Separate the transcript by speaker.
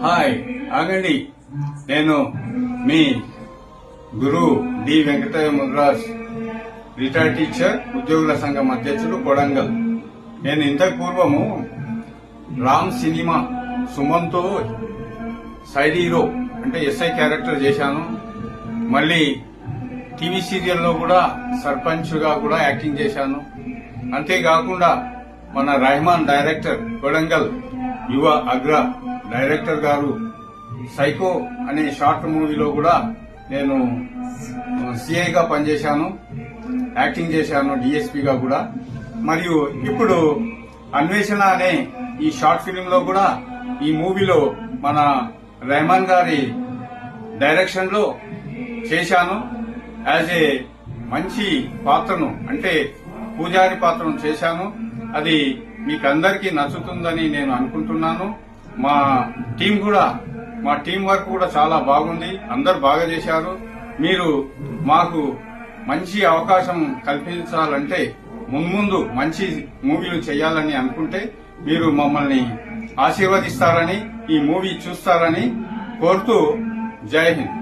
Speaker 1: Hi ఆగండి. నేను మీ గురు D Venkataiah Mudras, retired teacher, ఉద్యోగుల సంఘం అధ్యక్షుడు, కొడంగల్. నేను ఇంతకు పూర్వము రామ్ సినిమా సుమన్తో సైడ్ హీరో అంటే ఎస్ఐ క్యారెక్టర్ చేశాను. మళ్ళీ టీవీ సీరియల్లో కూడా సర్పంచ్ గా కూడా యాక్టింగ్ చేశాను. అంతేకాకుండా మన రెహమాన్ డైరెక్టర్, కొడంగల్ యువ అగ్ర డైరెక్టర్ గారు సైకో అనే షార్ట్ మూవీలో కూడా నేను సిఐగా పనిచేశాను, యాక్టింగ్ చేశాను, డిఎస్పీగా కూడా. మరియు ఇప్పుడు అన్వేషణ అనే ఈ షార్ట్ ఫిలిం లో కూడా ఈ మూవీలో మన రెహమాన్ గారి డైరెక్షన్ లో చేశాను. యాజ్ ఏ మంచి పాత్రను అంటే పూజారి పాత్రను చేశాను. అది మీకందరికీ నచ్చుతుందని నేను అనుకుంటున్నాను. మా టీం వర్క్ కూడా చాలా బాగుంది. అందరు బాగా చేశారు. మీరు మాకు మంచి అవకాశం కల్పించాలంటే మున్ముందు మంచి మూవీలు చేయాలని అనుకుంటే మీరు మమ్మల్ని ఆశీర్వదిస్తారని, ఈ మూవీ చూస్తారని కోరుతూ జై హింద్.